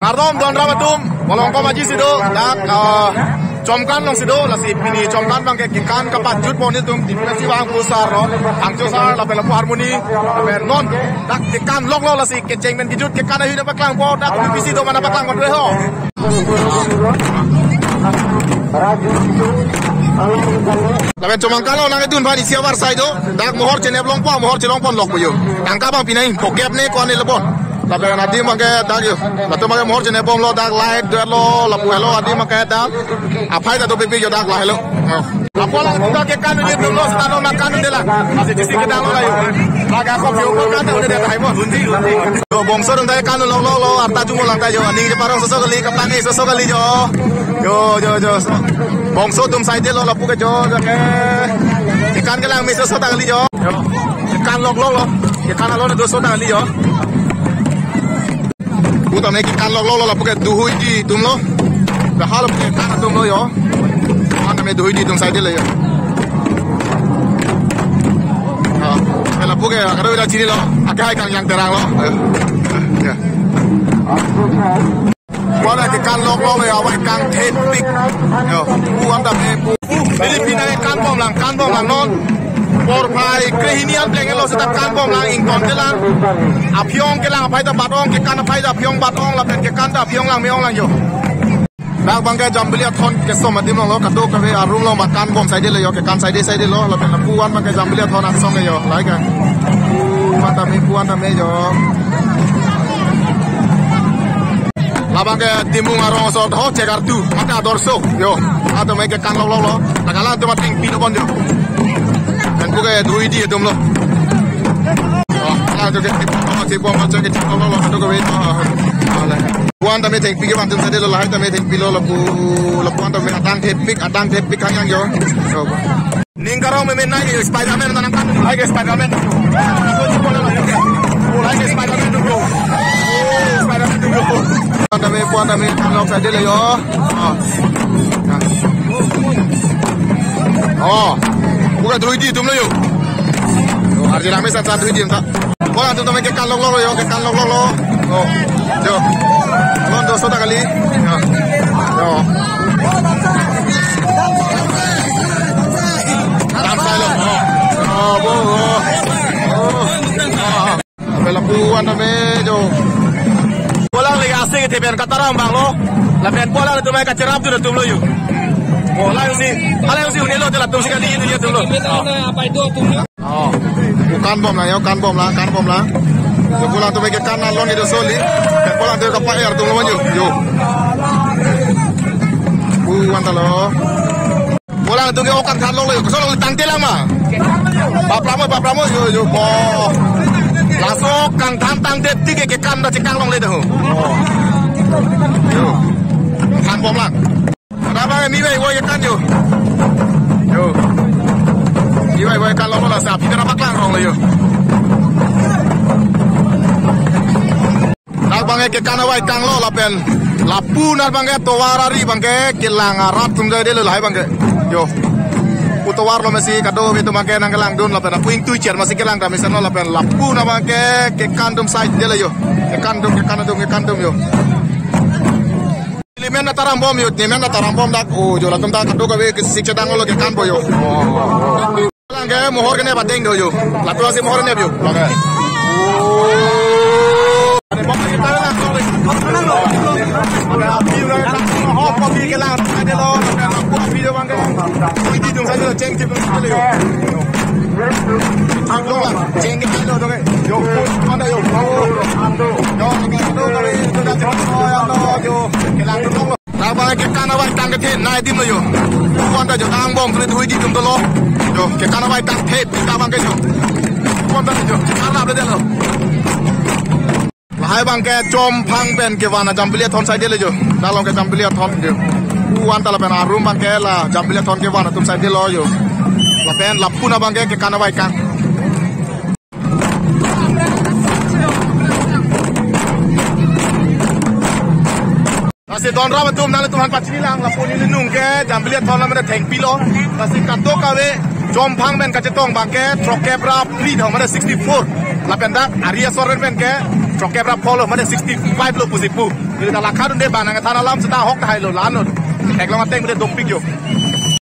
Karom don rabatum, bolong ko maji sido, dak comkan long sido, lasi pini comkan bang ke kikan kapat jut pon itu, nasi bang pusar no, angjo sar, lapel lapu harmoni, lapel non, dak kikan lok lo lasi keceng men kijut kikan ayu dapat klang po, dak bisi do mana baklang kon reho. Lapel comkan kalau nang itu nbani siawar saido, dak mohor cene blong pon lok puyo, angka bang pinai pokep ne kon lebon. Lalu nanti makai dak yo, lalu makai mohor jenis bom lo dak like dua lo, lalu hello nanti makai dak, apa itu tuh pipi yo dak lah hello. Apa lah kita kekan ini belum lo setahun makan udah lah, masih di sini kita lo lah yo. Laga kau film kan udah dah hai mo, hundi. Yo bongso dong tadi kan lo, arta cuma lang tayo, ani di parang sosok kali yo. Bongso tum side lo, lapu ke jo, kekan ke lang miso sosok kali yo. Kekan lo, kekan lo dua sosok kali yo. Udah naik ikan lo lah pakai duhui di tum lo, bahal pakai ikan tum lo yo, mana me duhui di tum side lo yo. Kalau pakai kalau udah ciri lo, agak ikan yang terang lo. Mana ikan lo ya, awak ikan tepik, yo, bukan tapi Filipina ikan bom lang non. Por pai kehinian peleng lo setak kan bom lang ington ke lang apiong ke lang apai da batong ke kan apai da apiong batong la pen ke kan da apiong lang meong lang yo dak bangga jambelia thon ke som adim lo ka do ka ve arum lo makan bom side le yo ke kan side lo la pen puan bangga jambelia thon ak som yo lai ka puan ta me yo la bangga timung arong so ho chegar tu mata dorso yo ado me ke kan lo la kala tu mating pino bon yo dan bukan duit dia tu lo. Tu ke tipu macam ke tipu lo tu ke betul. Puan tapi teng pikir macam tadi lo lahir tapi teng pilo lapu puan tapi adang tepik kan yang yo. Ningkaro memen naik Spiderman tanam kan, lagi Spiderman. Lagi Spiderman tu. Spiderman tu. Puan tapi kalau tadi lo yo. Bukan duit di tum lo yo. Arti ramai satu duit di tak. Kau antum tamai kekan lo yo, kekan lo. Oh, jo. Lo dosa tak kali. Yo. Ramai lo. Bela puan tamai jo. Bola lagi asing itu biar kata rambang lo. Lapian bola itu mereka cerap tu tum lo yo. Oh, lain sih unelo telah tum sekali itu dia tum lo. Apa itu tumnya? Oh, bukan bom lah, kan bom lah. Sebulan tu mereka kanan lo ni dosoli, sebulan tu kapal air tum lo maju, yo. Bukan talo. Bola tu kita okan kan lo, kesal lo tangte lama. Bapramo, yo, oh. Langsung kang tepti ke kan dah cekang long le dah. Yo, kan bom lah. Kenapa ni baik woi kan yo. Ni baik kan lo lah sapi kenapa klang rong le yo. Nak bangke ke kan woi kang lo lapen. Lapu nak bangke towarari bangke kilang arab tunggai de le lai bangke. Yo. Utawar lo masih kado itu bangke nang kelang dun lapen aku ing tuicer masih kelang kami sana lapen lapu nak bangke ke kandum side de le yo. Ke kandum yo. Ni men taram bom yo, ni men taram bom dak jo la tum ta kado ka ve sik chadang lo ke kan bo yo. Lang ke mohor ke ne badeng do yo. La tu asi mohor ne yo. Laga. Ade bom ke ta la so le. Ada api lo ka ho ko bi ke lang ade lo. Ko api do bang ke. Kui di dong sa lo cheng chip ko le yo. Ang lo la cheng ke lo do ke. Yo ko anda yo. Yo ke do ko le do da yo. Nabang ke kanawai tang ke naik dim lo yo. Kuan dah jo tang bom kena duit di tum lo. Yo ke kanawai tang tep kita bang ke yo. Kuan dah jo kana bede lo. Lahai bang ke jom phang ben ke wana jambelia thon side le jo. Dalong ke jambelia thon jo. Kuan dah la ben arum bang ke la jambelia thon ke wana tum side lo yo. La ben lapuna bang ke kanawai kang. Masih don rabat tum nale tuhan pacini lang lapun ini nung ke jambelia thon la mena theng pilo. Masih kato kawe jom phang ben kacetong bang ke troke bra free thong mena 64. La ben dak aria soren ben ke Troke berapa polo mana 65 lo pusipu. Jadi dah lakar unde bana ngata alam seta hok hai lo lanut. Eklo mateng udah doping yo.